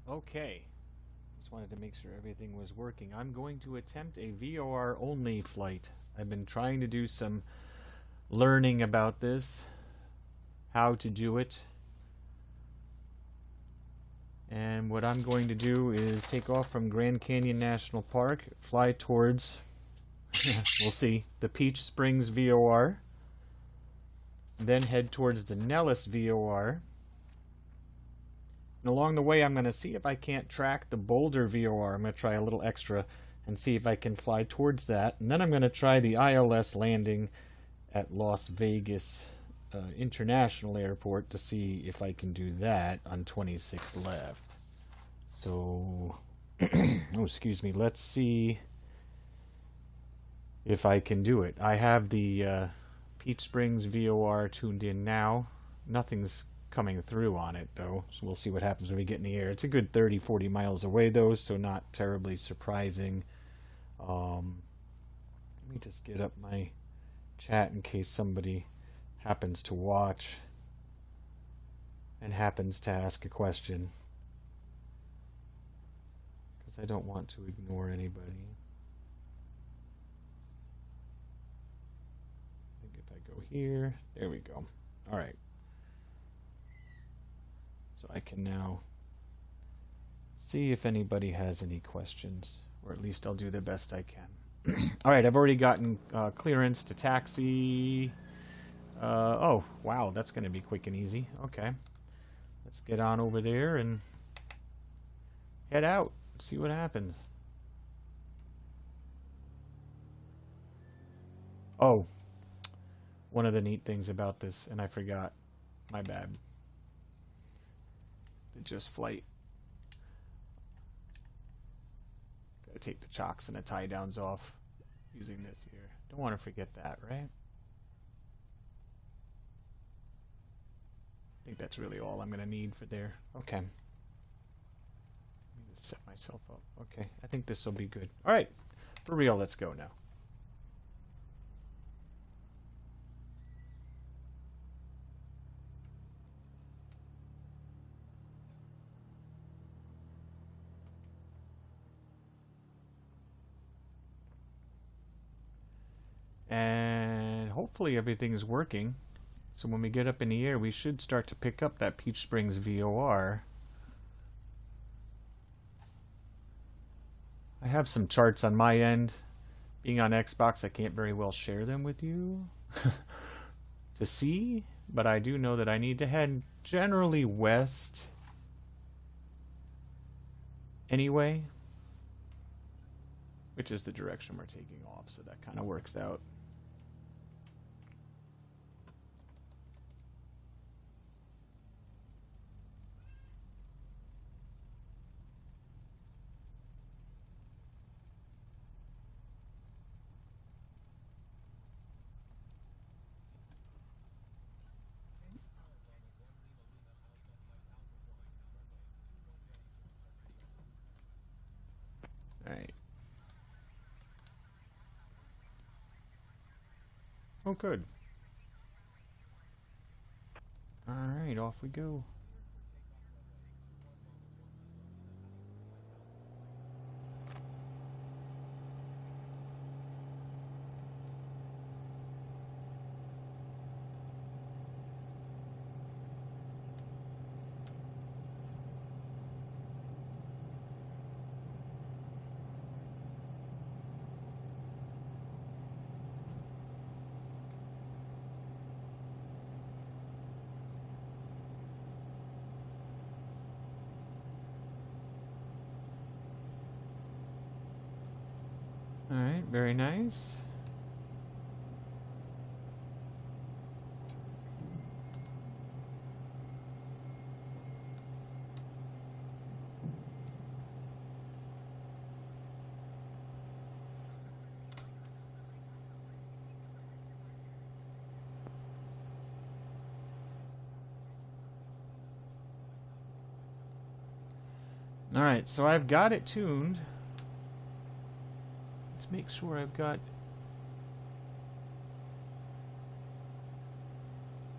Okay, just wanted to make sure everything was working. I'm going to attempt a VOR only flight. I've been trying to do some learning about this, how to do it. And what I'm going to do is take off from Grand Canyon National Park, fly towards, we'll see, the Peach Springs VOR, then head towards the Nellis VOR. And along the way, I'm going to see if I can't track the Boulder VOR. I'm going to try a little extra and see if I can fly towards that. And then I'm going to try the ILS landing at Las Vegas International Airport to see if I can do that on 26 left. So, oh, excuse me, let's see if I can do it. I have the Peach Springs VOR tuned in now. Nothing's coming through on it though, so we'll see what happens when we get in the air. It's a good 30-40 miles away though, so not terribly surprising. Let me just get up my chat in case somebody happens to watch and happens to ask a question, because I don't want to ignore anybody. I think if I go here, there we go. All right. So I can now see if anybody has any questions, or at least I'll do the best I can. All right, I've already gotten clearance to taxi. Oh, wow, that's going to be quick and easy. Okay, let's get on over there and head out, see what happens. Oh, one of the neat things about this, and I forgot, my bad. The Justflight. Gotta take the chocks and the tie downs off using this here. Don't want to forget that, right? I think that's really all I'm gonna need for there. Okay. Let me just set myself up. Okay, I think this will be good. All right, for real, let's go now. And hopefully everything's working. So when we get up in the air, we should start to pick up that Peach Springs VOR. I have some charts on my end. Being on Xbox, I can't very well share them with you to see, but I do know that I need to head generally west anyway, which is the direction we're taking off, so that kind of works out. Alright. Oh, good. Alright, off we go. Alright, very nice. Alright, so I've got it tuned. Let's make sure I've got...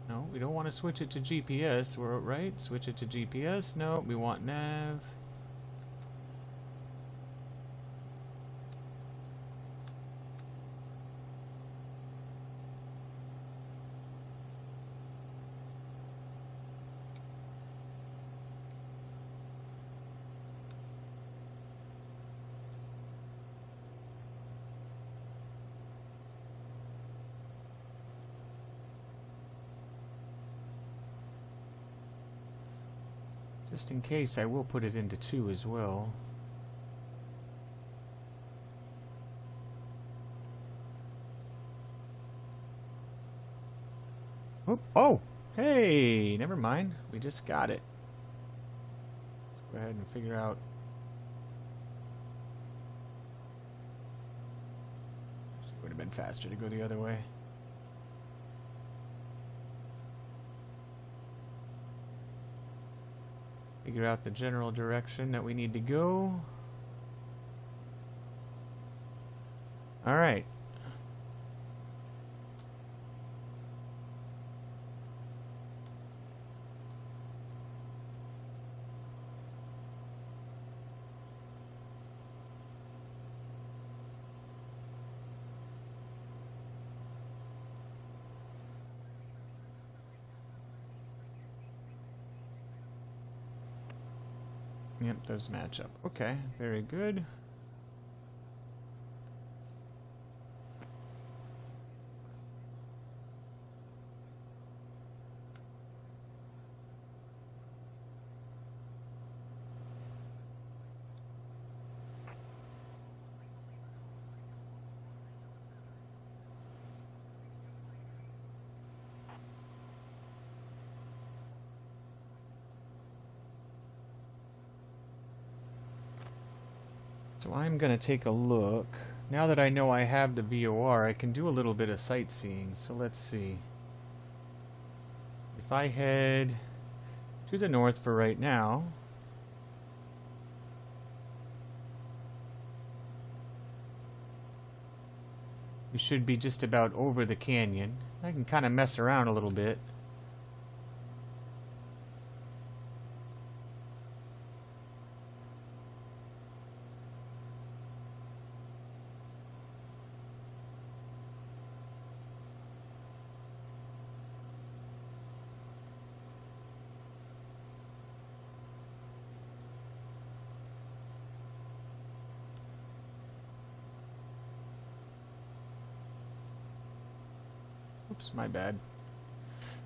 No, we don't want to switch it to GPS, right? Switch it to GPS. No, we want nav. Just in case, I will put it into 2 as well. Oop. Oh! Hey! Never mind. We just got it. Let's go ahead and figure out. It would have been faster to go the other way. Figure out the general direction that we need to go. Alright. Yep, those match up. Okay, very good. So I'm going to take a look. Now that I know I have the VOR, I can do a little bit of sightseeing. So let's see. If I head to the north for right now, we should be just about over the canyon. I can kind of mess around a little bit. Oops, my bad.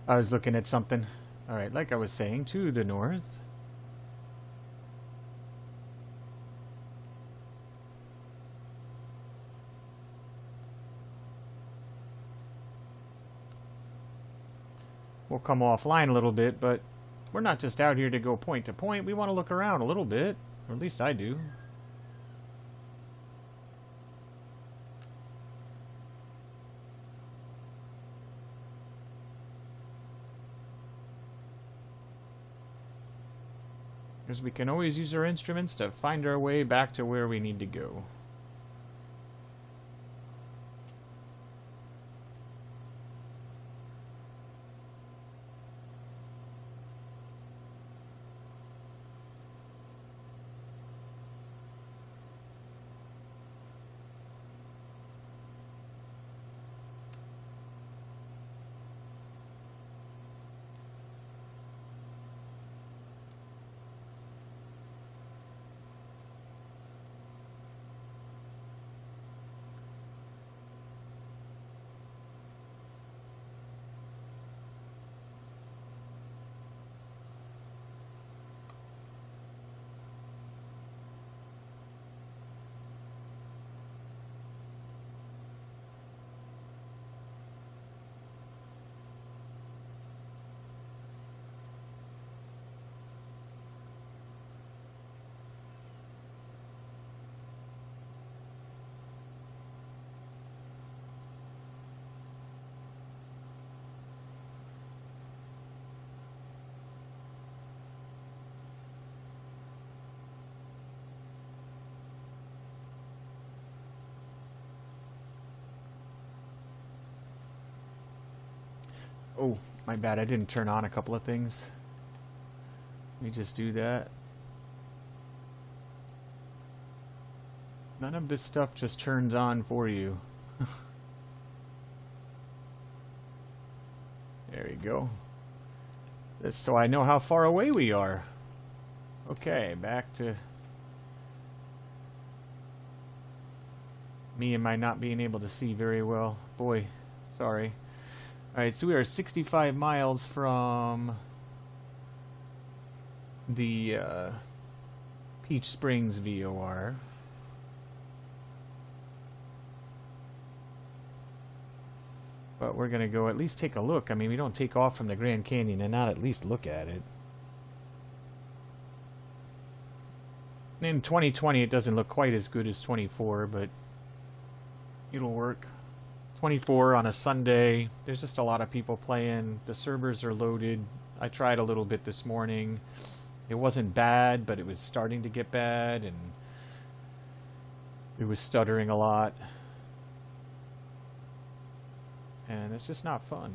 I was looking at something. Alright, like I was saying, to the north. We'll come offline a little bit, but we're not just out here to go point to point. We want to look around a little bit, or at least I do. Because we can always use our instruments to find our way back to where we need to go. Oh, my bad, I didn't turn on a couple of things. Let me just do that. None of this stuff just turns on for you. There you go. This, so I know how far away we are. Okay, back to me and my not being able to see very well. Boy, sorry. Alright, so we are 65 miles from the Peach Springs VOR. But we're going to go at least take a look. I mean, we don't take off from the Grand Canyon and not at least look at it. In 2020, it doesn't look quite as good as 24, but it'll work. 24 on a Sunday. There's just a lot of people playing. The servers are loaded. I tried a little bit this morning. It wasn't bad, but it was starting to get bad, and it was stuttering a lot. And it's just not fun.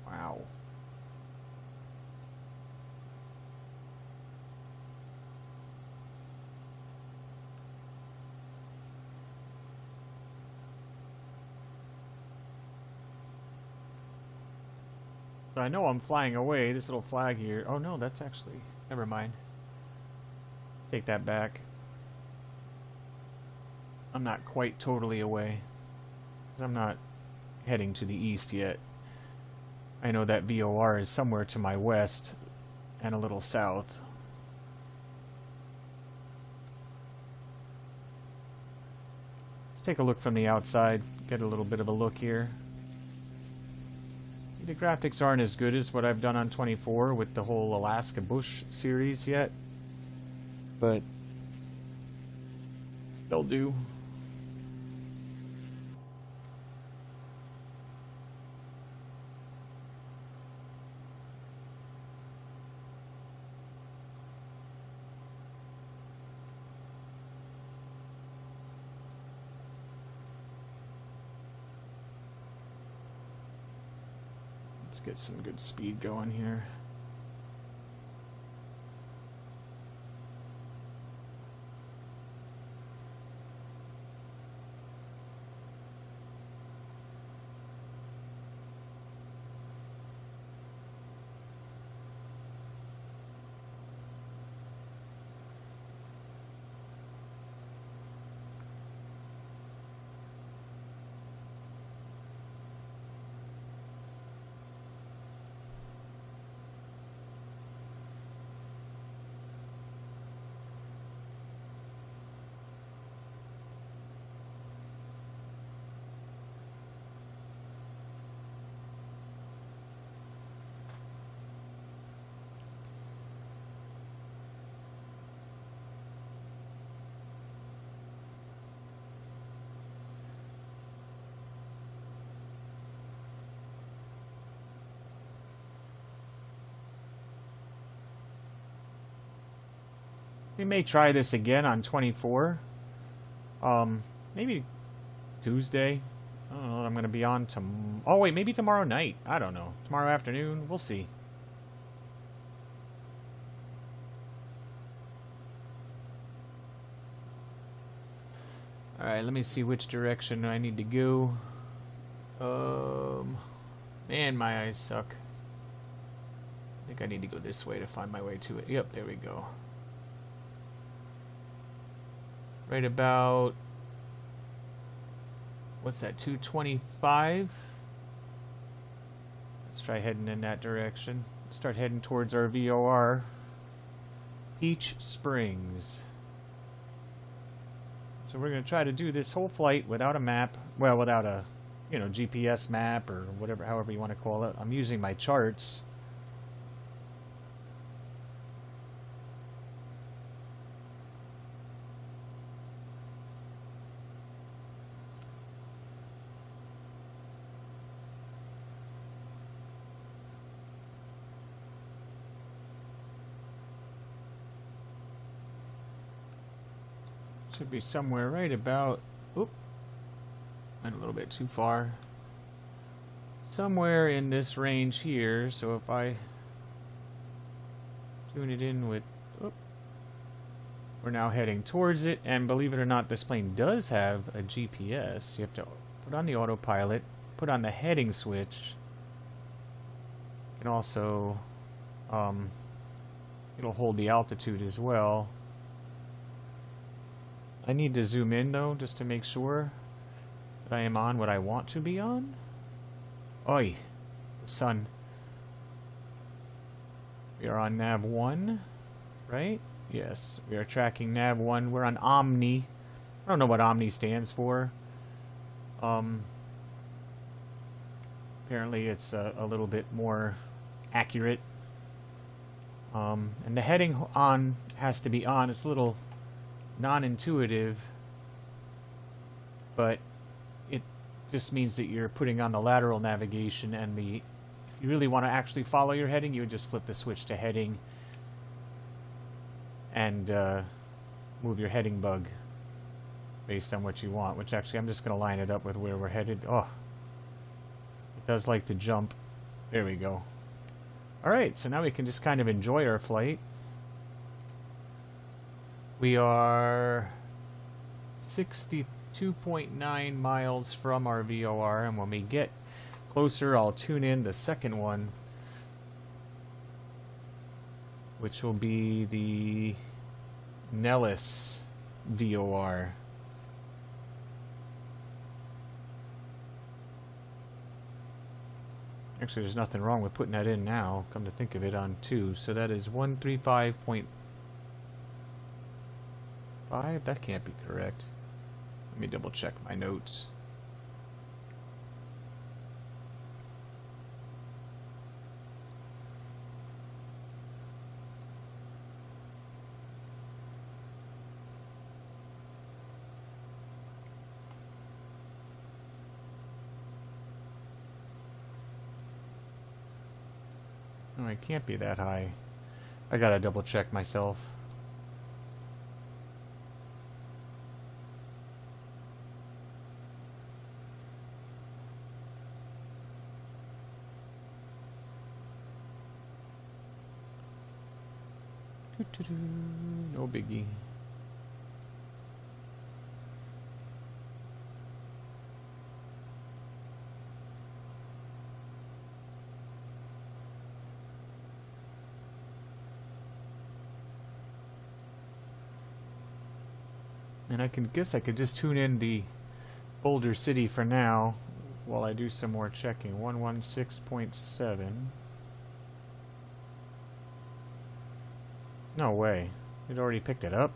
Wow. So I know I'm flying away. This little flag here. Oh no, that's actually... Never mind. Take that back. I'm not quite totally away, because I'm not heading to the east yet. I know that VOR is somewhere to my west and a little south. Let's take a look from the outside, get a little bit of a look here. The graphics aren't as good as what I've done on 24 with the whole Alaska Bush series yet, but they'll do. Let's get some good speed going here. We may try this again on 24. Maybe Tuesday. I don't know what I'm going to be on oh wait, maybe tomorrow night. I don't know. Tomorrow afternoon. We'll see. Alright, let me see which direction I need to go. Man, my eyes suck. I think I need to go this way to find my way to it. Yep, there we go. Right about, what's that, 225? Let's try heading in that direction. Start heading towards our VOR. Peach Springs. So we're going to try to do this whole flight without a map. Well, without a, GPS map or whatever, however you want to call it. I'm using my charts. Should be somewhere right about, oop, went a little bit too far. Somewhere in this range here, so if I tune it in with, oop, we're now heading towards it, and believe it or not, this plane does have a GPS. You have to put on the autopilot, put on the heading switch, and also it'll hold the altitude as well. I need to zoom in though, just to make sure that I am on what I want to be on. Oi, the sun. We are on nav 1, right? Yes, we are tracking nav 1. We're on Omni. I don't know what Omni stands for. Apparently it's a little bit more accurate. And the heading on has to be on. It's a little non-intuitive, but it just means that you're putting on the lateral navigation, and if you really want to actually follow your heading, you would just flip the switch to heading and move your heading bug based on what you want, which actually I'm just going to line it up with where we're headed. Oh, it does like to jump. There we go. Alright, so now we can just kind of enjoy our flight. We are 62.9 miles from our VOR, and when we get closer, I'll tune in the second one, which will be the KLAS VOR. Actually, there's nothing wrong with putting that in now, come to think of it, on 2. So that is 135.5. That can't be correct. Let me double check my notes. Oh, it can't be that high. I gotta double check myself. No biggie. And I guess I could just tune in the Boulder City for now while I do some more checking. 116.7. No way. It already picked it up?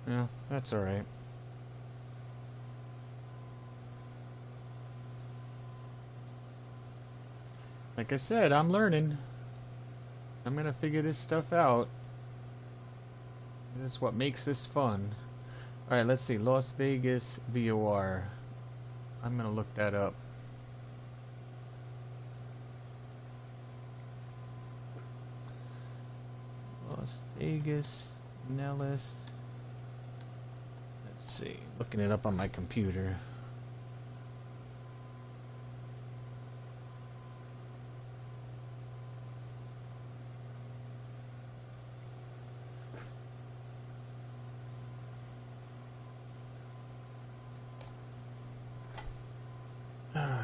Yeah, that's alright. Like I said, I'm learning. I'm gonna figure this stuff out. This is what makes this fun. Alright, let's see. Las Vegas VOR. I'm gonna look that up. Las Vegas KLAS. Let's see. Looking it up on my computer.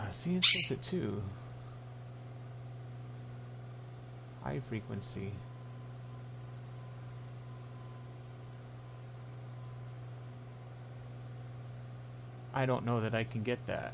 See, it says it too. High frequency. I don't know that I can get that.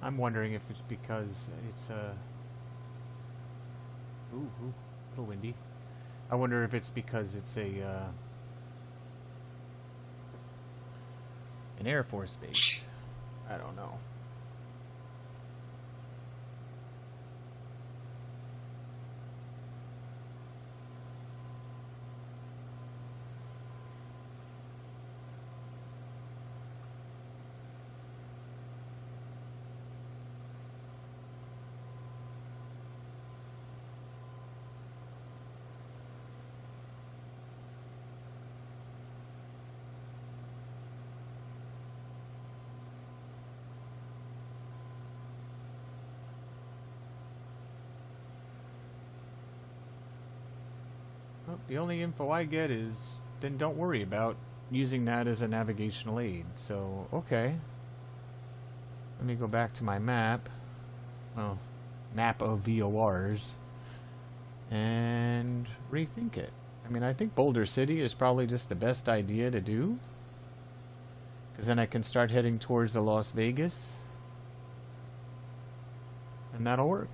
I'm wondering if it's because it's ooh, a little windy. I wonder if it's because it's a an Air Force base. I don't know. Well, the only info I get is then don't worry about using that as a navigational aid. So, okay. Let me go back to my map. Well, map of VORs. And rethink it. I mean, I think Boulder City is probably just the best idea to do. Because then I can start heading towards the Las Vegas. And that'll work.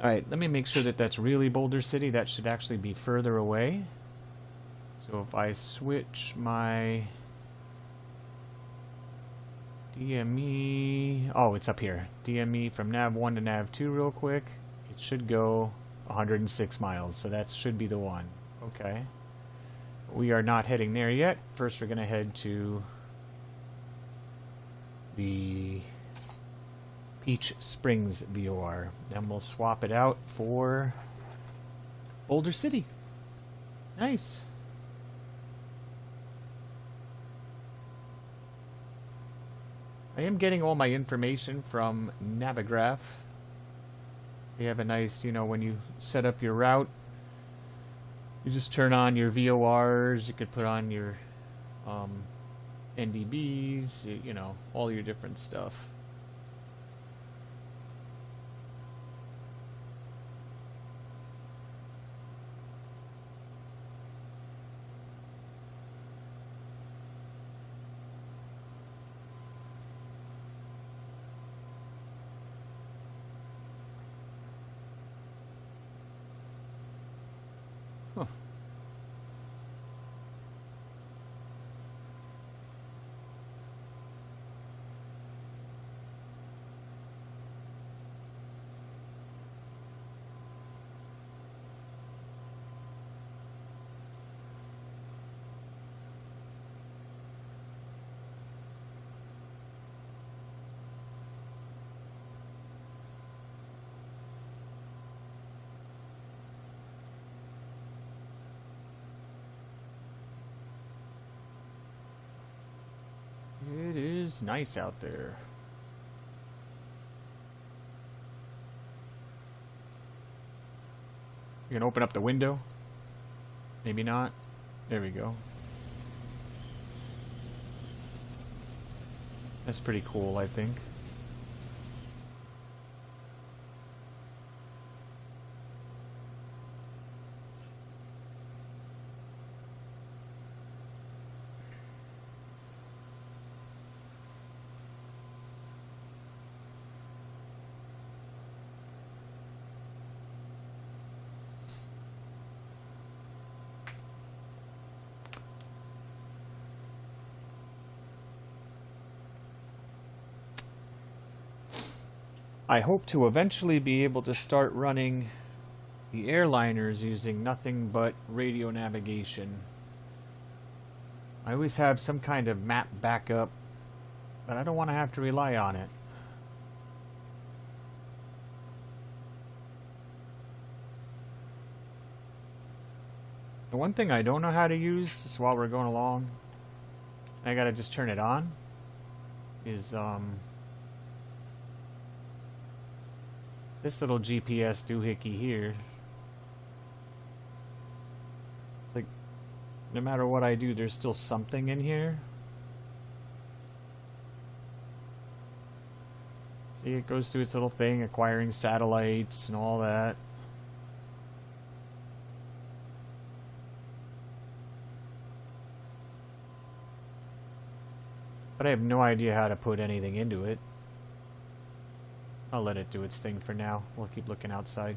Alright, let me make sure that that's really Boulder City. That should actually be further away. So if I switch my DME... Oh, it's up here. DME from nav 1 to nav 2 real quick. It should go 106 miles, so that should be the one. Okay. We are not heading there yet. First we're going to head to the Peach Springs VOR. Then we'll swap it out for Boulder City. Nice. I am getting all my information from Navigraph. They have a nice, you know, when you set up your route, you just turn on your VORs, you could put on your NDBs, you know, all your different stuff. Huh. It is nice out there. You can open up the window. Maybe not. There we go. That's pretty cool, I think. I hope to eventually be able to start running the airliners using nothing but radio navigation. I always have some kind of map backup, but I don't want to have to rely on it. The one thing I don't know how to use is while we're going along, I gotta just turn it on, is this little GPS doohickey here. It's like, no matter what I do, there's still something in here. See, it goes through its little thing, acquiring satellites and all that. But I have no idea how to put anything into it. I'll let it do its thing for now. We'll keep looking outside.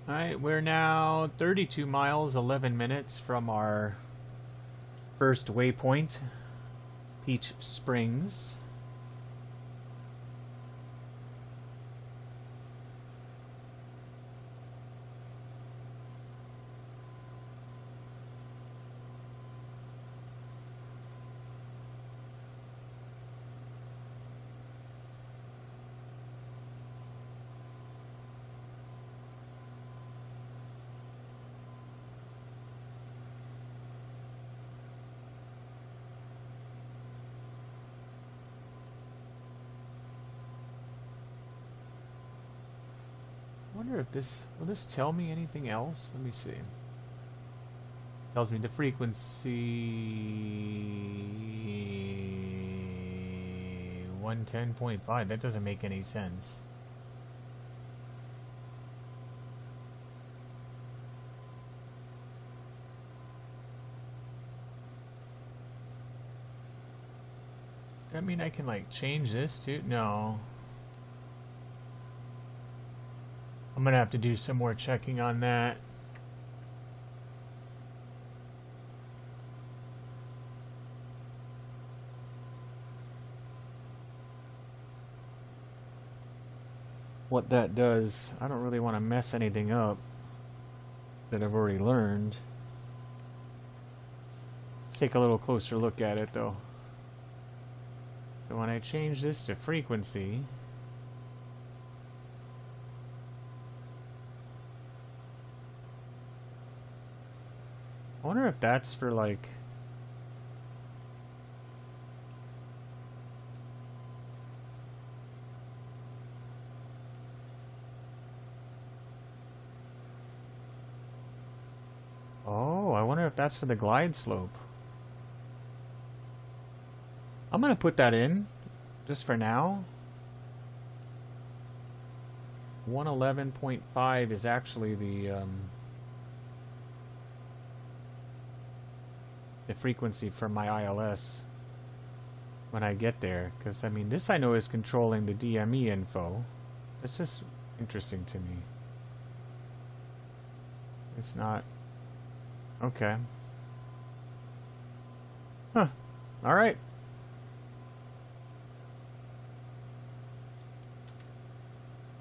Alright, we're now 32 miles, 11 minutes from our first waypoint, Peach Springs. I wonder if will this tell me anything else? Let me see. Tells me the frequency 110.5. That doesn't make any sense. I mean, I can like change this too. No. I'm gonna have to do some more checking on that. What that does, I don't really want to mess anything up that I've already learned. Let's take a little closer look at it though. So when I change this to frequency, I wonder if that's for like oh, I wonder if that's for the glide slope. I'm gonna put that in just for now. 111.5 is actually the frequency for my ILS when I get there, because I mean this I know is controlling the DME info. It's just interesting to me. It's not okay. Huh. All right.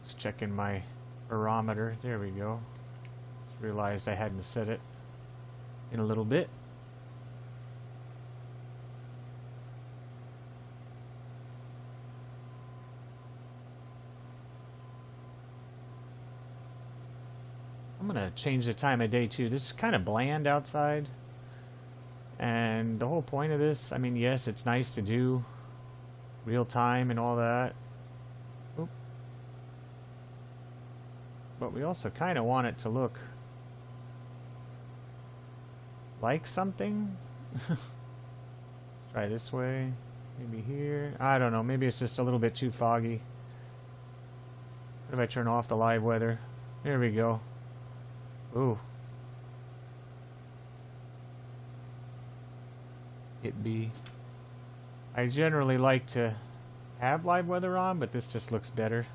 Just checking my barometer. There we go. Just realized I hadn't set it in a little bit. gonna change the time of day too. This is kind of bland outside. And the whole point of this, I mean, yes, it's nice to do real time and all that. Oop. But we also kind of want it to look like something. Let's try this way. Maybe here. I don't know. Maybe it's just a little bit too foggy. What if I turn off the live weather? There we go. Ooh. It be. I generally like to have live weather on, but this just looks better.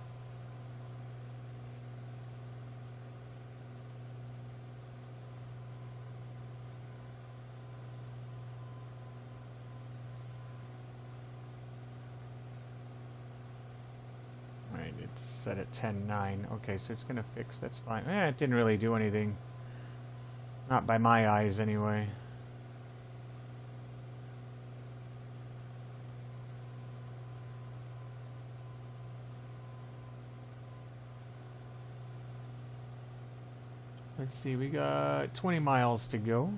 Alright, it's set at 10:09. Okay, so it's gonna fix. That's fine. It didn't really do anything. Not by my eyes, anyway. Let's see, we got 20 miles to go.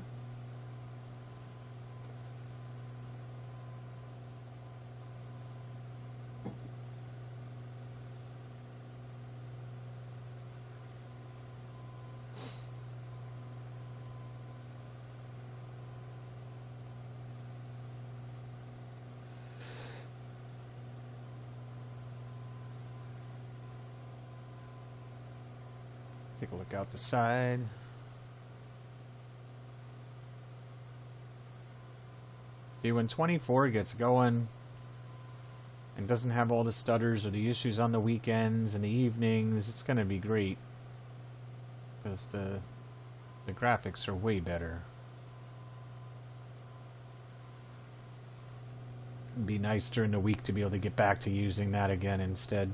Take a look out the side. See, when 24 gets going and doesn't have all the stutters or the issues on the weekends and the evenings, it's going to be great. Because the graphics are way better. It'd be nice during the week to be able to get back to using that again instead.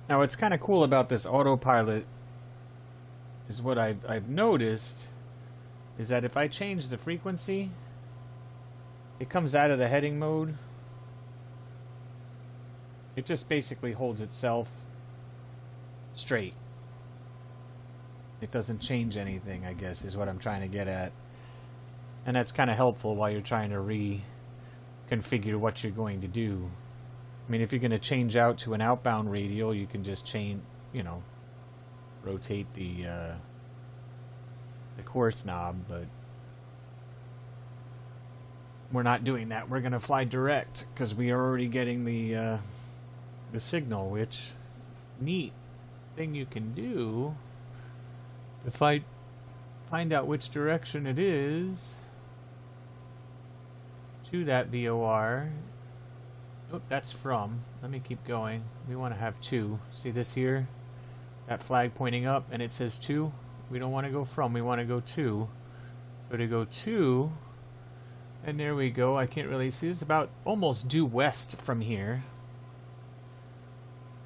Now, what's kind of cool about this autopilot is what I've noticed is that if I change the frequency, it comes out of the heading mode. It just basically holds itself straight. It doesn't change anything, I guess, is what I'm trying to get at. And that's kind of helpful while you're trying to reconfigure what you're going to do. I mean, if you're going to change out to an outbound radial, you can just change, you know, rotate the course knob, but we're not doing that. We're going to fly direct because we are already getting the signal, which neat thing you can do if I find out which direction it is to that VOR. Oh, that's from. Let me keep going. We want to have 2. See this here? That flag pointing up, and it says 2. We don't want to go from. We want to go to. So to go to, and there we go. I can't really see. It's about almost due west from here.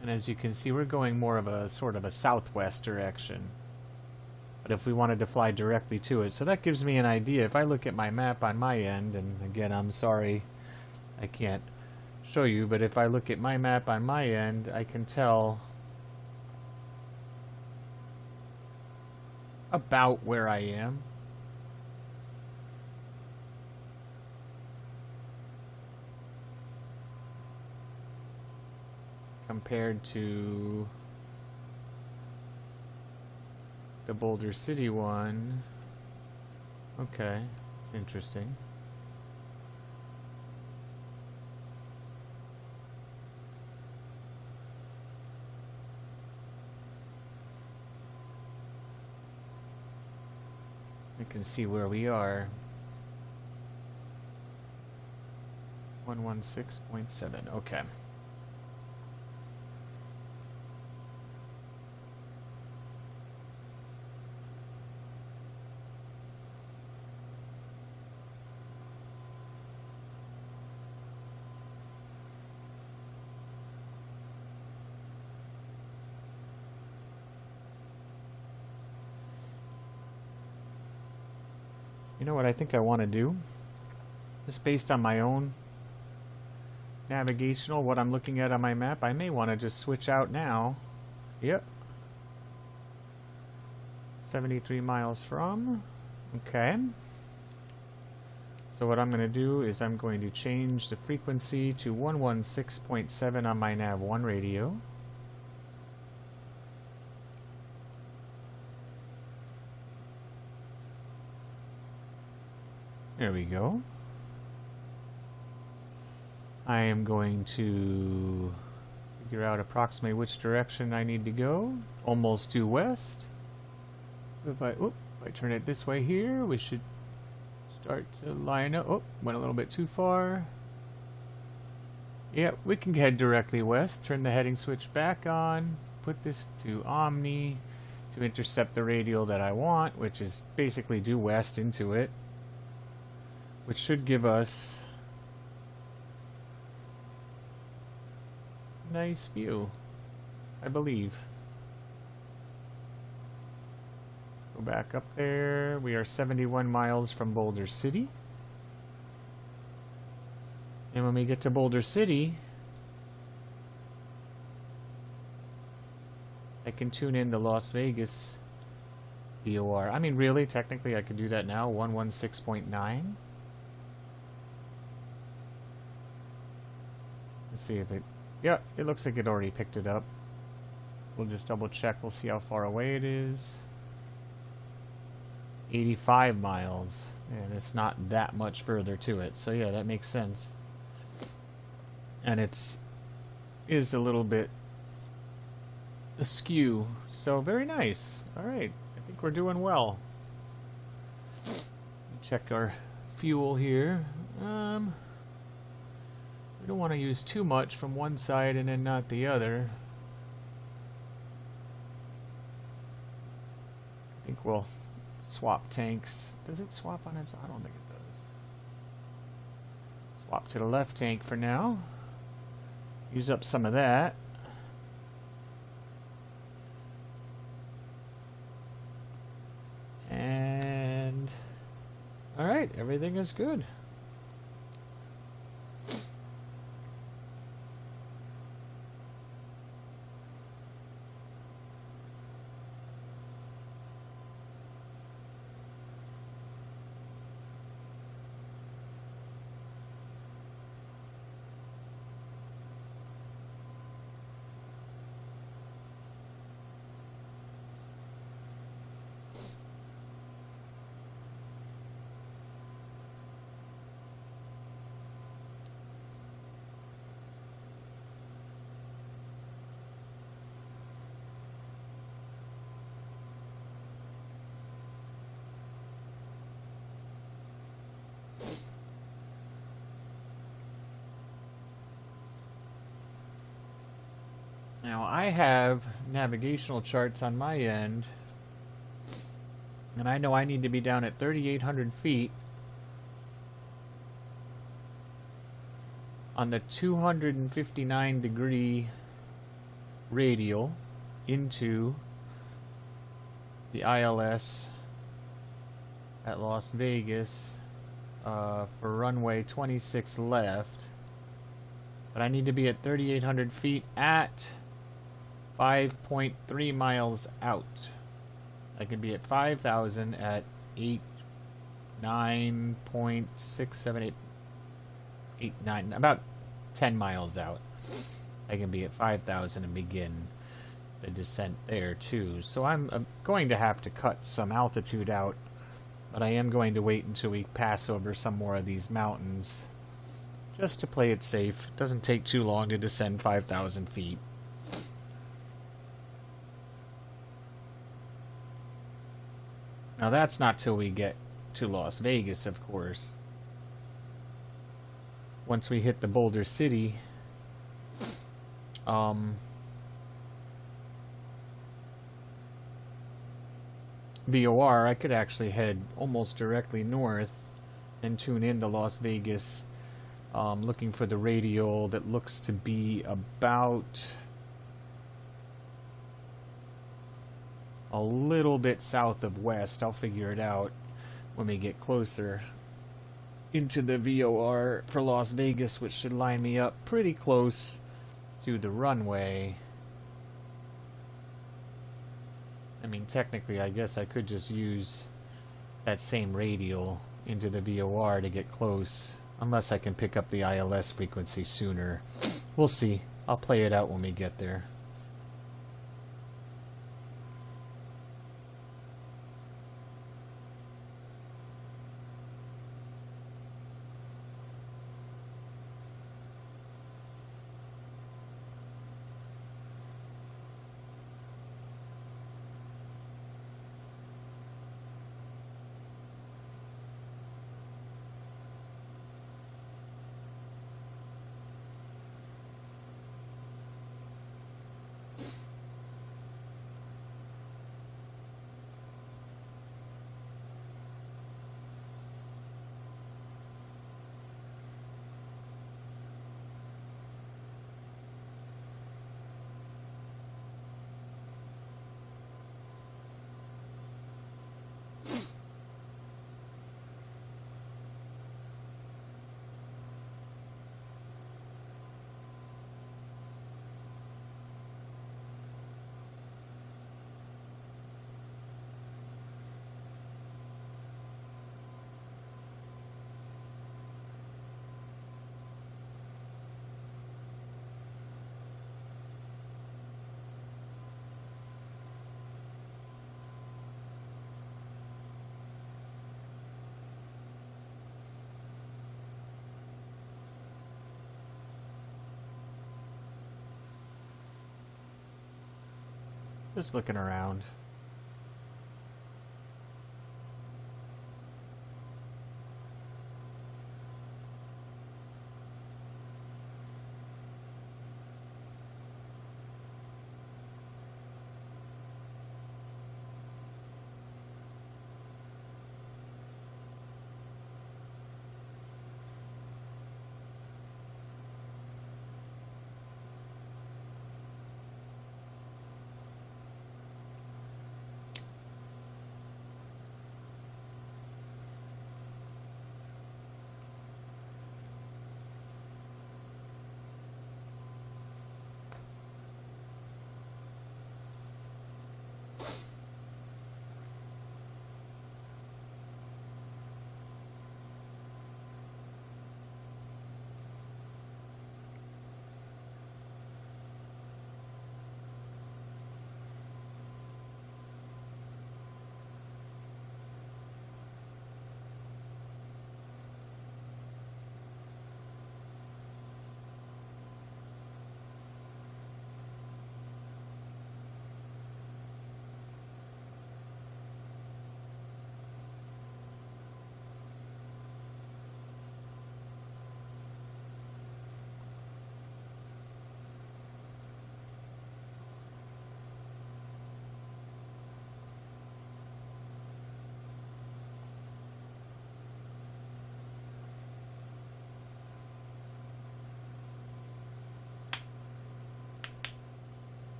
And as you can see, we're going more of a sort of a southwest direction. But if we wanted to fly directly to it, so that gives me an idea. If I look at my map on my end, and again, I'm sorry, I can't show you, but if I look at my map on my end, I can tell about where I am. Compared to the Boulder City one. Okay, it's interesting. can see where we are. 116.7. Okay. You know what I think I want to do? Just based on my own navigational, what I'm looking at on my map, I may want to just switch out now. Yep. 73 miles from. Okay. So what I'm going to do is I'm going to change the frequency to 116.7 on my nav1 radio. There we go. I am going to figure out approximately which direction I need to go. Almost due west. If I turn it this way here, we should start to line up. Oh, went a little bit too far. Yeah, we can head directly west. Turn the heading switch back on. Put this to Omni to intercept the radial that I want, which is basically due west into it, which should give us a nice view, I believe. Let's go back up there. We are 71 miles from Boulder City. And when we get to Boulder City, I can tune in the Las Vegas VOR. I mean, really, technically I could do that now, 116.9. Let's see if it... Yeah, it looks like it already picked it up. We'll just double check. We'll see how far away it is. 85 miles. And it's not that much further to it. So yeah, that makes sense. And it's is a little bit askew. So very nice. Alright, I think we're doing well. Check our fuel here. We don't want to use too much from one side and then not the other. I think we'll swap tanks. Does it swap on its own? I don't think it does. Swap to the left tank for now. Use up some of that. And alright, everything is good. Now I have navigational charts on my end, and I know I need to be down at 3,800 feet on the 259-degree radial into the ILS at Las Vegas for runway 26 left. But I need to be at 3,800 feet at 5.3 miles out. I can be at 5,000 at 9.67889, about 10 miles out. I can be at 5,000 and begin the descent there too. So I'm going to have to cut some altitude out, but I am going to wait until we pass over some more of these mountains just to play it safe. It doesn't take too long to descend 5,000 feet. Now that's not till we get to Las Vegas, of course. Once we hit the Boulder City, VOR, I could actually head almost directly north and tune in to Las Vegas, looking for the radial that looks to be about a little bit south of west. I'll figure it out when we get closer into the VOR for Las Vegas, which should line me up pretty close to the runway. I mean, technically, I guess I could just use that same radial into the VOR to get close, unless I can pick up the ILS frequency sooner. We'll see. I'll play it out when we get there. Just looking around.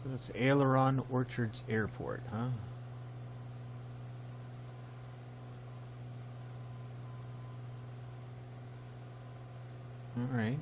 So that's Aileron Orchards Airport, huh? All right.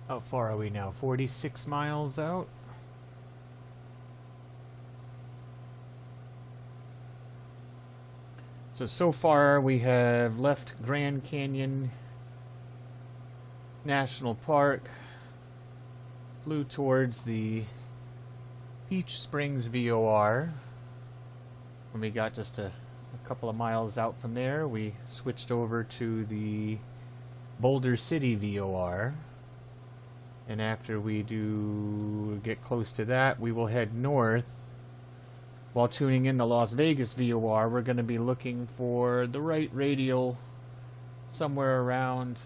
How far are we now? 46 miles out? So far we have left Grand Canyon National Park, flew towards the Peach Springs VOR. When we got just a couple of miles out from there, we switched over to the Boulder City VOR. And after we do get close to that, we will head north. While tuning in the Las Vegas VOR, we're going to be looking for the right radial somewhere around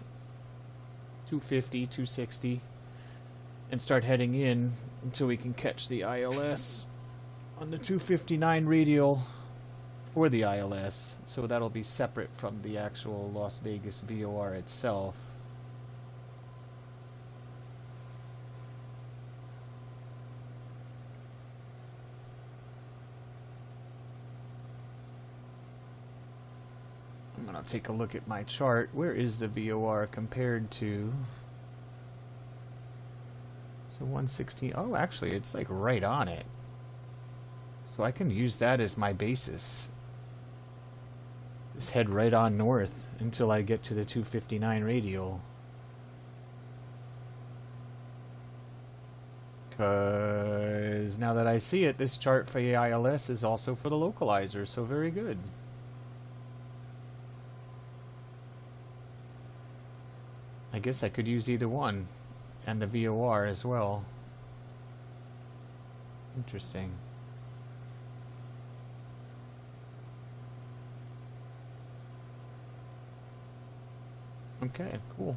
250, 260, and start heading in until we can catch the ILS on the 259 radial for the ILS. So that'll be separate from the actual Las Vegas VOR itself. I'm going to take a look at my chart. Where is the VOR compared to? So 116. Oh, actually, it's like right on it. So I can use that as my basis. Just head right on north until I get to the 259 radial. Because now that I see it, this chart for the ILS is also for the localizer, so very good. I guess I could use either one, and the VOR as well. Interesting. Okay, cool.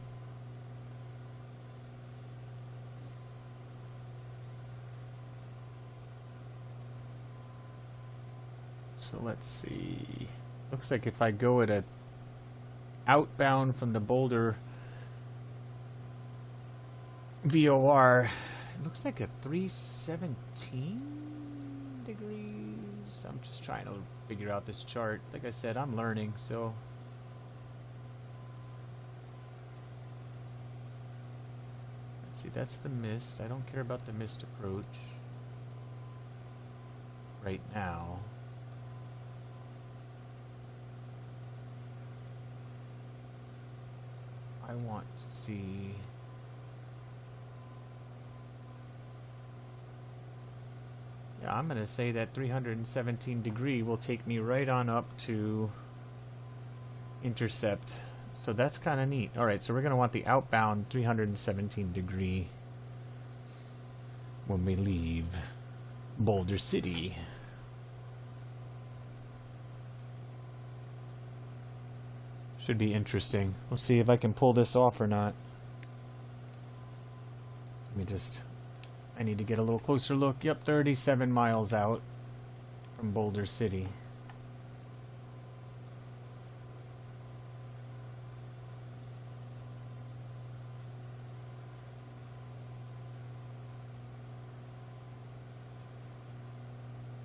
So let's see. Looks like if I go at a outbound from the Boulder VOR, it looks like a 317 degrees. I'm just trying to figure out this chart. Like I said, I'm learning, so. Let's see, that's the mist. I don't care about the mist approach right now. I want to see. Yeah, I'm going to say that 317 degree will take me right on up to intercept. So that's kind of neat. Alright, so we're going to want the outbound 317 degree when we leave Boulder City. Should be interesting. We'll see if I can pull this off or not. Let me just... I need to get a little closer look. Yep, 37 miles out from Boulder City.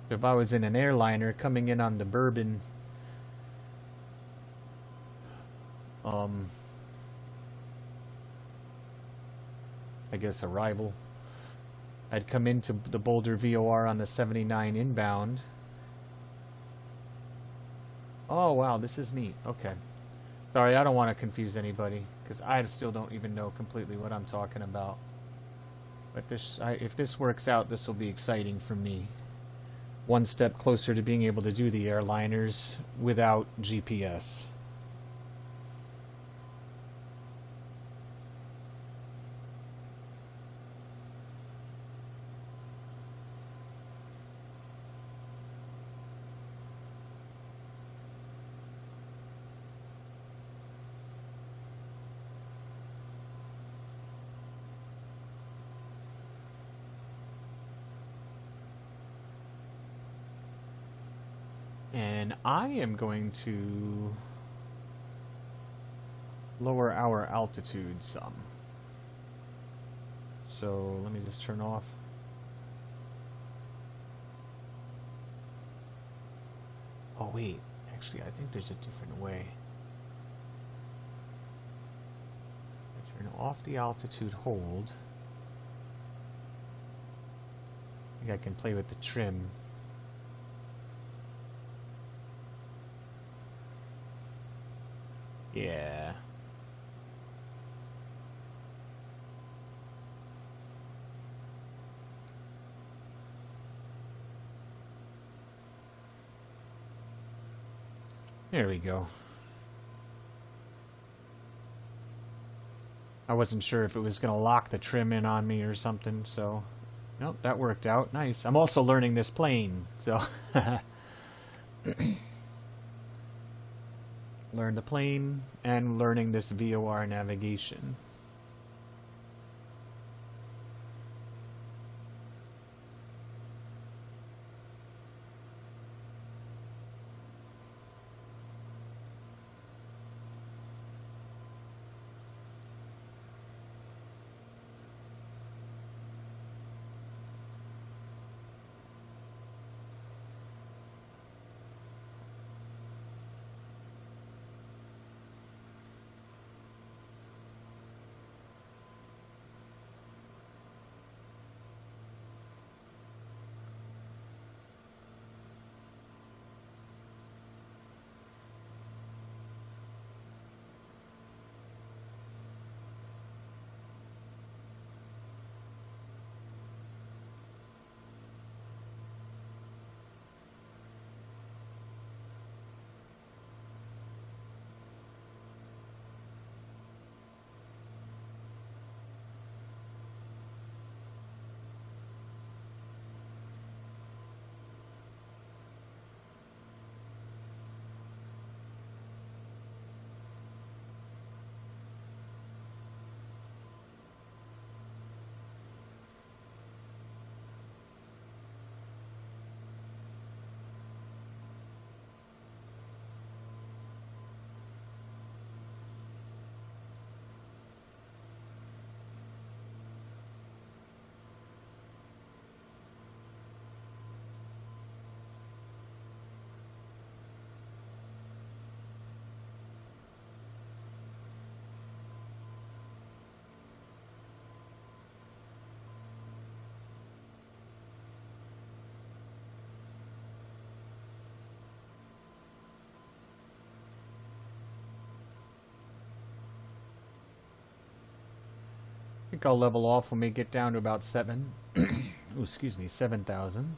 If I was in an airliner coming in on the Bourbon, I guess arrival, I'd come into the Boulder VOR on the 79 inbound. Oh wow, this is neat. Okay. Sorry, I don't want to confuse anybody, because I still don't even know completely what I'm talking about. But this, if this works out, this will be exciting for me. One step closer to being able to do the airliners without GPS. And I am going to lower our altitude some. So let me just turn off. Oh wait, actually I think there's a different way. I turn off the altitude hold. I think I can play with the trim. Yeah. There we go. I wasn't sure if it was going to lock the trim in on me or something, so nope, that worked out. Nice. I'm also learning this plane, so learn the plane and learning this VOR navigation. I think I'll level off when we get down to about 7. Ooh, excuse me, 7,000.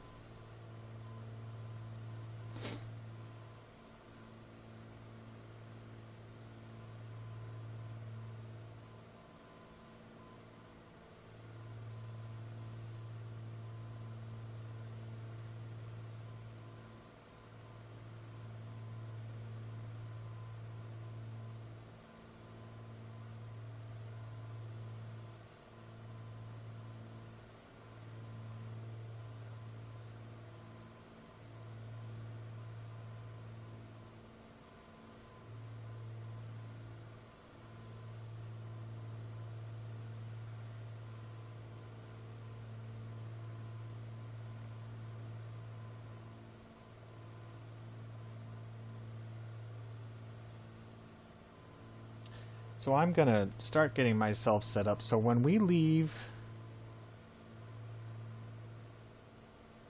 So I'm going to start getting myself set up so when we leave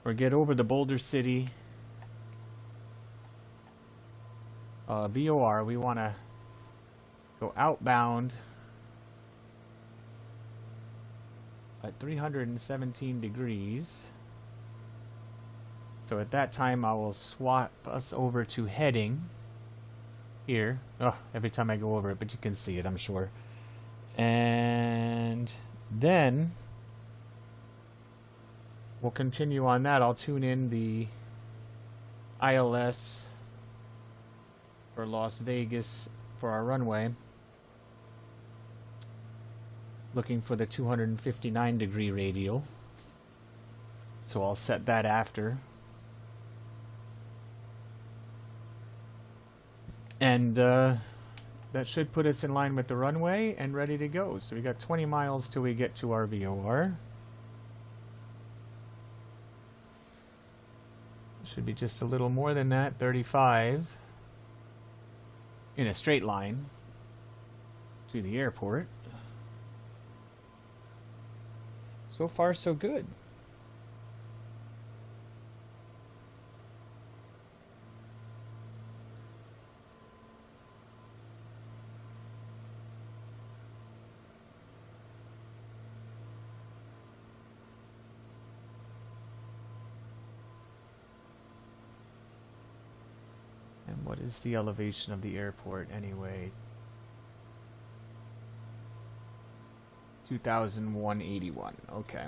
or get over the Boulder City VOR, we want to go outbound at 317 degrees. So at that time I will swap us over to heading here. Oh, every time I go over it, but you can see it, I'm sure. And then we'll continue on that. I'll tune in the ILS for Las Vegas for our runway, looking for the 259 degree radial. So I'll set that after. And that should put us in line with the runway and ready to go. So we got 20 miles till we get to our VOR. Should be just a little more than that, 35 in a straight line to the airport. So far, so good. And what is the elevation of the airport anyway? 2,181. Okay.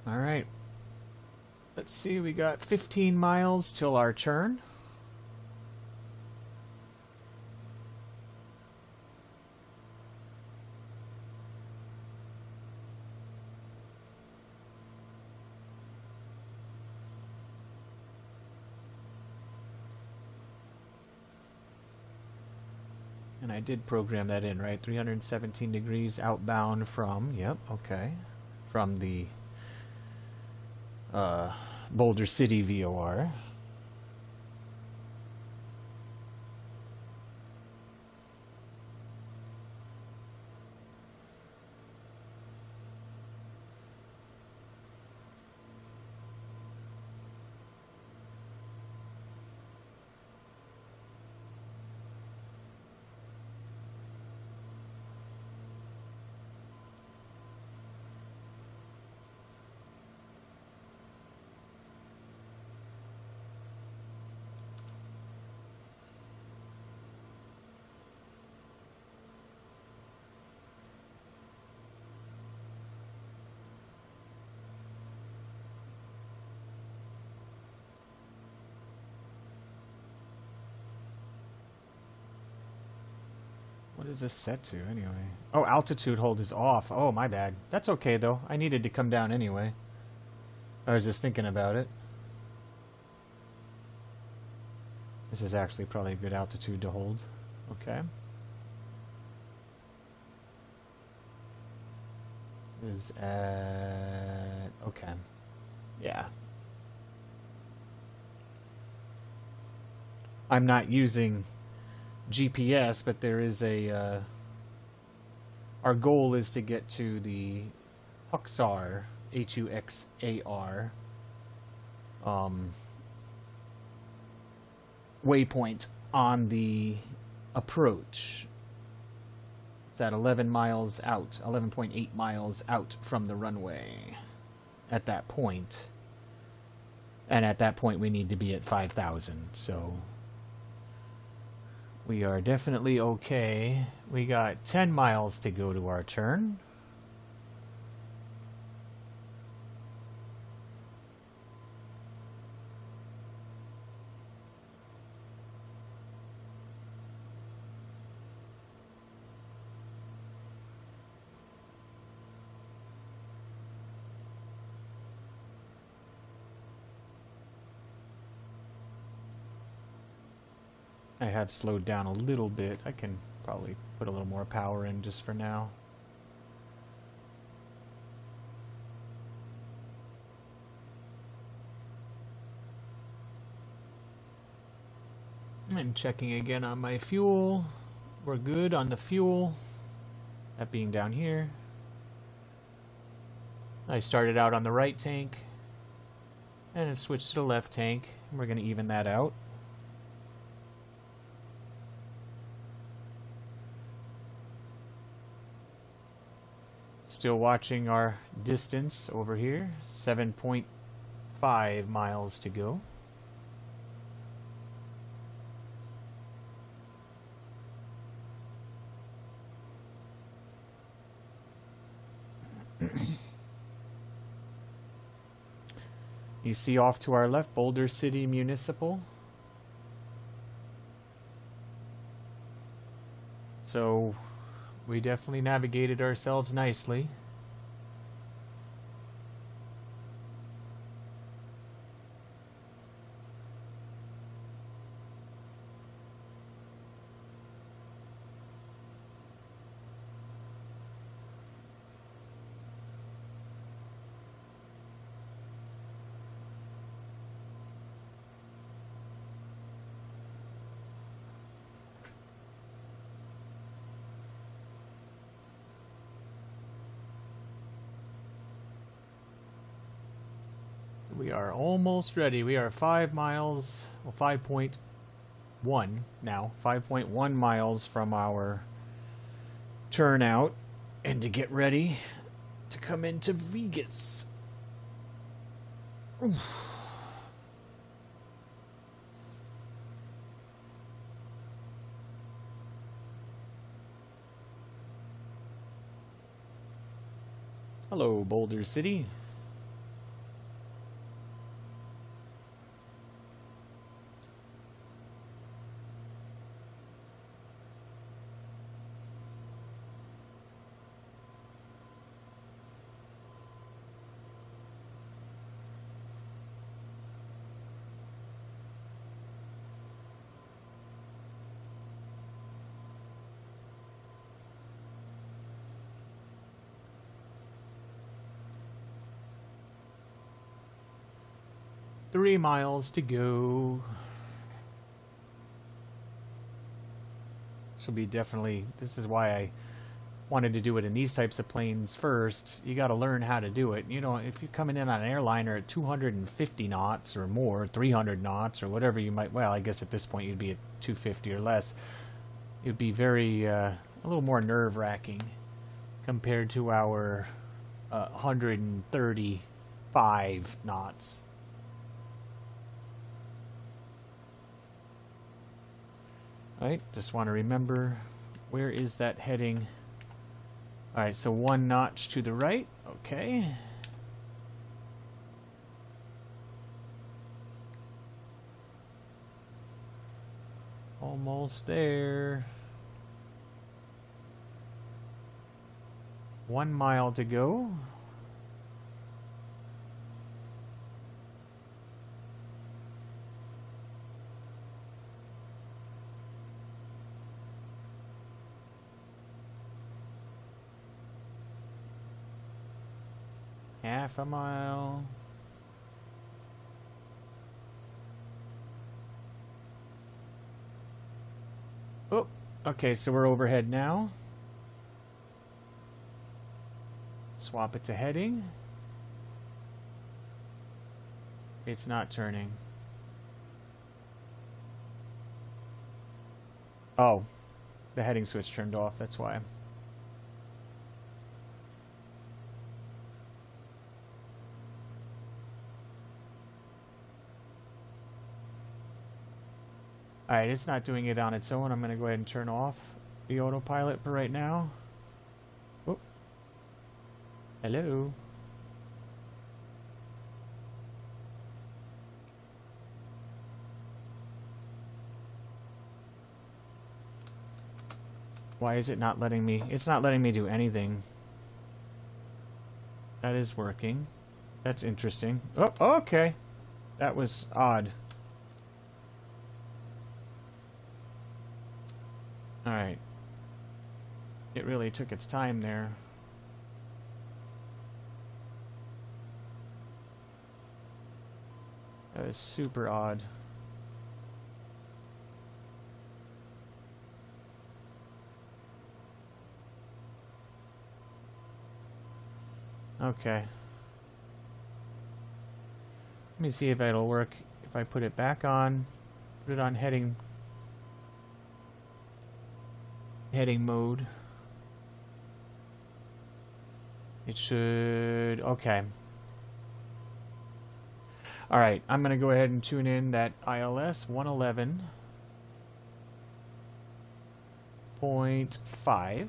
All right. Let's see, we got 15 miles till our turn. And I did program that in, right? 317 degrees outbound from, yep, okay, from the Boulder City VOR. What is this set to, anyway? Oh, altitude hold is off. Oh, my bad. That's okay, though. I needed to come down anyway. I was just thinking about it. This is actually probably a good altitude to hold. Okay. Is at... okay. Yeah. I'm not using GPS, but there is a our goal is to get to the Huxar, Huxar waypoint on the approach. It's at 11 miles out, 11.8 miles out from the runway at that point. And at that point we need to be at 5,000, so we are definitely okay. We got 10 miles to go to our turn. I have slowed down a little bit. I can probably put a little more power in just for now. And checking again on my fuel. We're good on the fuel. That being down here. I started out on the right tank and have switched to the left tank. We're going to even that out. Still watching our distance over here, 7.5 miles to go. You see off to our left, Boulder City Municipal. So we definitely navigated ourselves nicely. We are almost ready. We are 5 miles, well 5.1 now, 5.1 miles from our turnout, and to get ready to come into Vegas. Oof. Hello, Boulder City. Three miles to go. This will be definitely, this is why I wanted to do it in these types of planes first. You got to learn how to do it. You know, if you're coming in on an airliner at 250 knots or more, 300 knots or whatever you might, well, I guess at this point you'd be at 250 or less. It'd be very, a little more nerve-wracking compared to our 135 knots. Alright, just want to remember, where is that heading? Alright, so one notch to the right. Okay. Almost there. 1 mile to go. Half a mile. Oh, okay, so we're overhead now. Swap it to heading. It's not turning. Oh, the heading switch turned off, that's why. Alright, it's not doing it on its own. I'm going to go ahead and turn off the autopilot for right now. Whoop. Hello. Why is it not letting me? It's not letting me do anything. That is working. That's interesting. Oh, okay. That was odd. Alright. It really took its time there. That was super odd. Okay. me see if it'll work if I put it back on, put it on heading mode. It should, okay. Alright, I'm going to go ahead and tune in that ILS 111.5.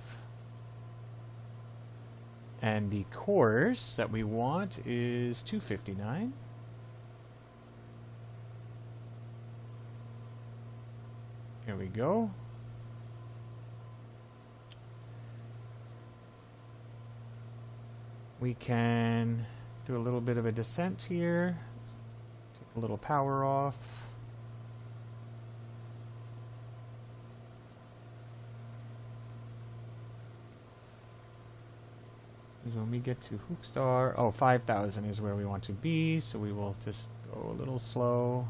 And the course that we want is 259. Here we go. We can do a little bit of a descent here. Take a little power off. When we get to Hookstar, oh, 5,000 is where we want to be, so we will just go a little slow.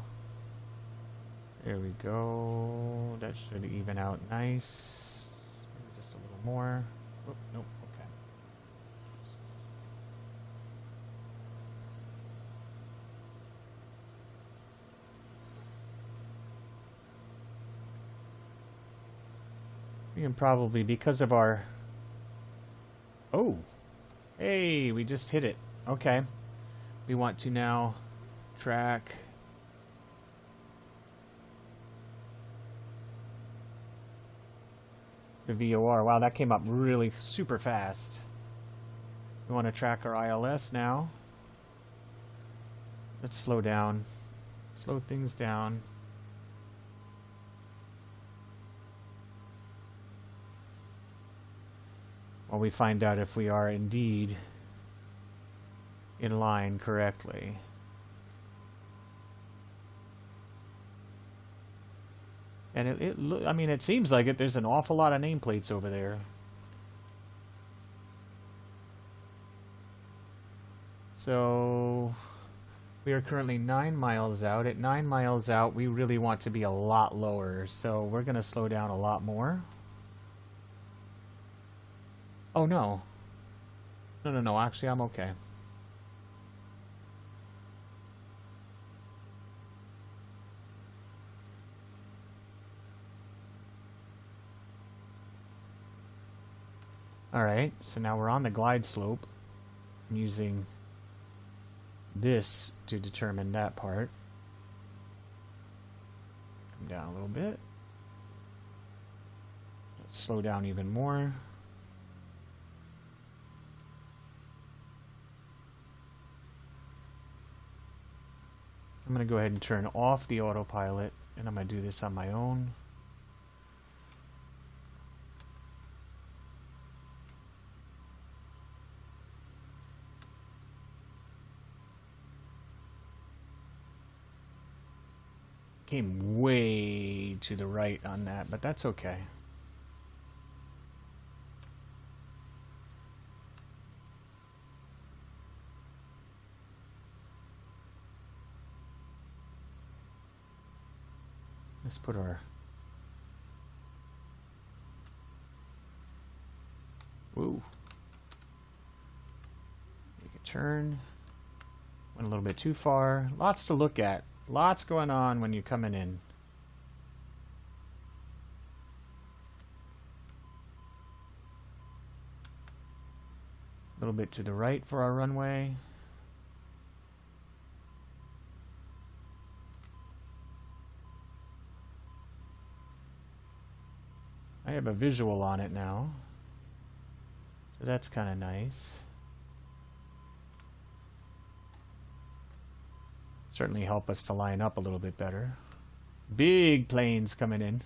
There we go. That should even out nice. Maybe just a little more. Oh, nope, okay. We can probably, because of our... Oh! Hey, we just hit it. Okay. We want to now track the VOR. Wow, that came up really super fast. We want to track our ILS now. Let's slow down. Slow things down. While we find out if we are indeed in line correctly. And I mean, it seems like it. There's an awful lot of nameplates over there. So we are currently 9 miles out. At 9 miles out, we really want to be a lot lower. So we're going to slow down a lot more. Oh, no. No. Actually, I'm okay. Alright, so now we're on the glide slope. I'm using this to determine that part. Come down a little bit. Let's slow down even more. I'm going to go ahead and turn off the autopilot, and I'm going to do this on my own. Came way to the right on that, but that's okay. Let's put our... Woo. Make a turn. Went a little bit too far. Lots to look at. Lots going on when you're coming in. A little bit to the right for our runway. I have a visual on it now, so that's kind of nice. Certainly help us to line up a little bit better. Big planes coming in.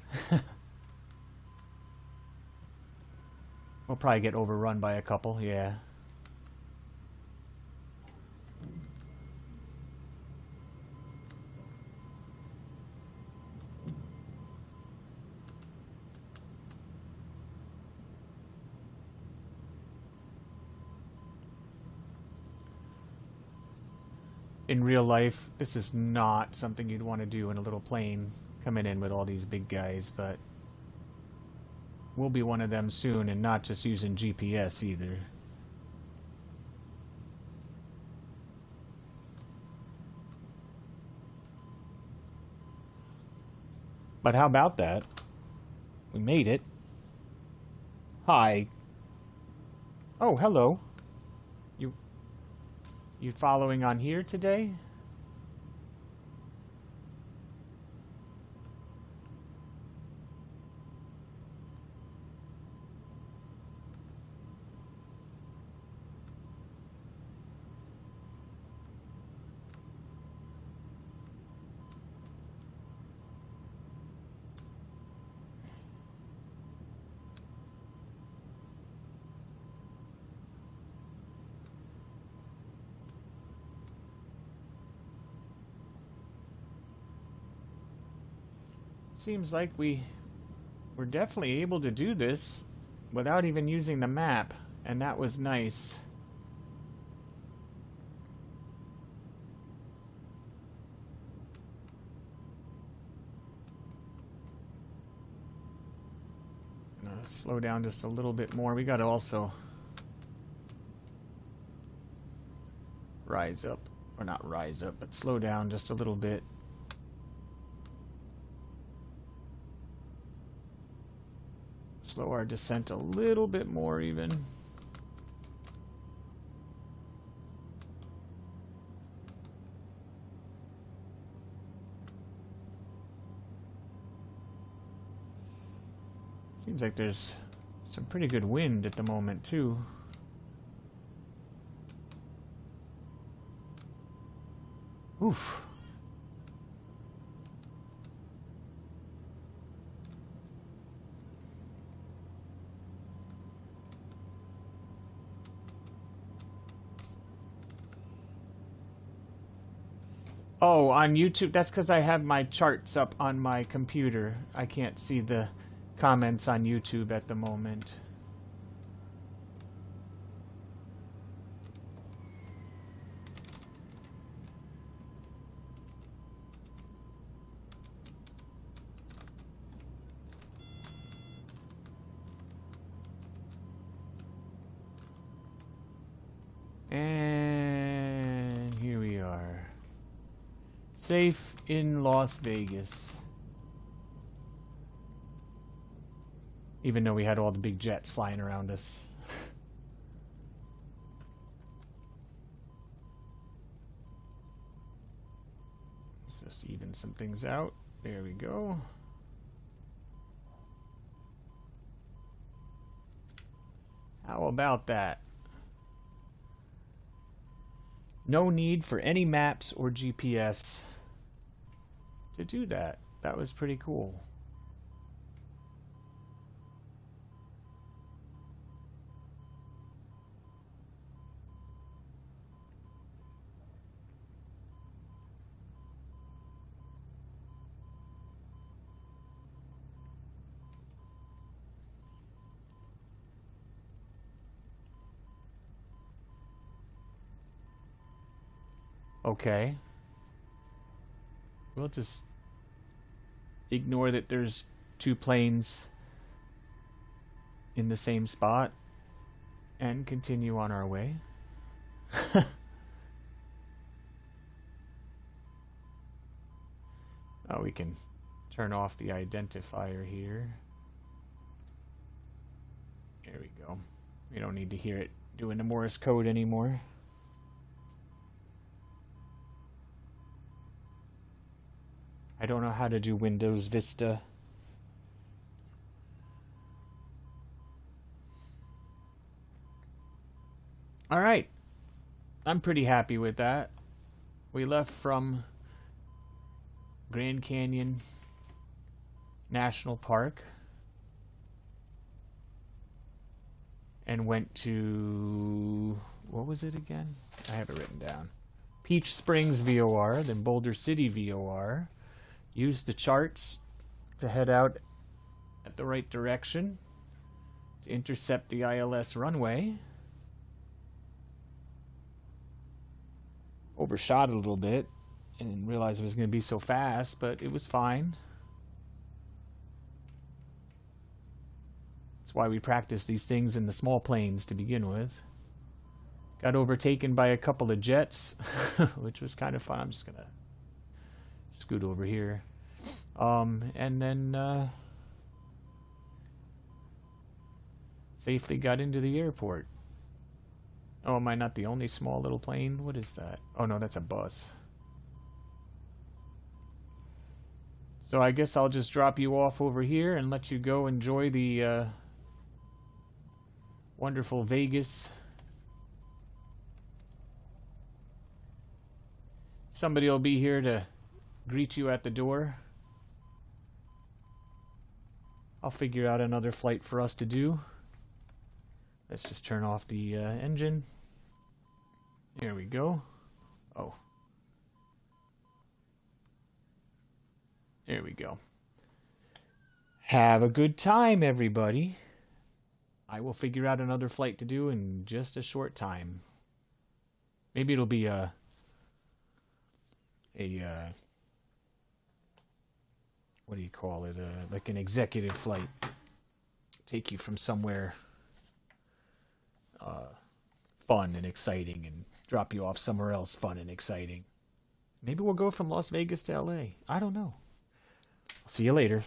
We'll probably get overrun by a couple, yeah. In real life, this is not something you'd want to do in a little plane coming in with all these big guys, but we'll be one of them soon, and not just using GPS either. But how about that? We made it. Hi. Oh, hello. You following on here today? Seems like we were definitely able to do this without even using the map, and that was nice. Gonna slow down just a little bit more. We gotta also rise up, or not rise up, but slow down just a little bit. Slow our descent a little bit more even. Seems like there's some pretty good wind at the moment too. Oof. Oh, on YouTube? That's because I have my charts up on my computer. I can't see the comments on YouTube at the moment. And here we are. Safe in Las Vegas. Even though we had all the big jets flying around us. Let's just even some things out. There we go. How about that? No need for any maps or GPS to do that. That was pretty cool. Okay. We'll just ignore that there's two planes in the same spot and continue on our way. Oh, we can turn off the identifier here. There we go. We don't need to hear it doing the Morse code anymore. I don't know how to do Windows Vista. Alright. I'm pretty happy with that. We left from Grand Canyon National Park and went to... what was it again? I have it written down. Peach Springs VOR, then Boulder City VOR. Use the charts to head out at the right direction to intercept the ILS runway. Overshot a little bit and realized it was going to be so fast, but it was fine. That's why we practice these things in the small planes to begin with. Got overtaken by a couple of jets, which was kind of fun. I'm just going to scoot over here. And then safely got into the airport. Oh, am I not the only small little plane? What is that? Oh no, that's a bus. So I guess I'll just drop you off over here and let you go enjoy the wonderful Vegas. Somebody will be here to greet you at the door. I'll figure out another flight for us to do. Let's just turn off the engine. There we go. Oh. There we go. Have a good time, everybody. I will figure out another flight to do in just a short time. Maybe it'll be a what do you call it? Like an executive flight. Take you from somewhere fun and exciting and drop you off somewhere else fun and exciting. Maybe we'll go from Las Vegas to LA. I don't know. I'll see you later.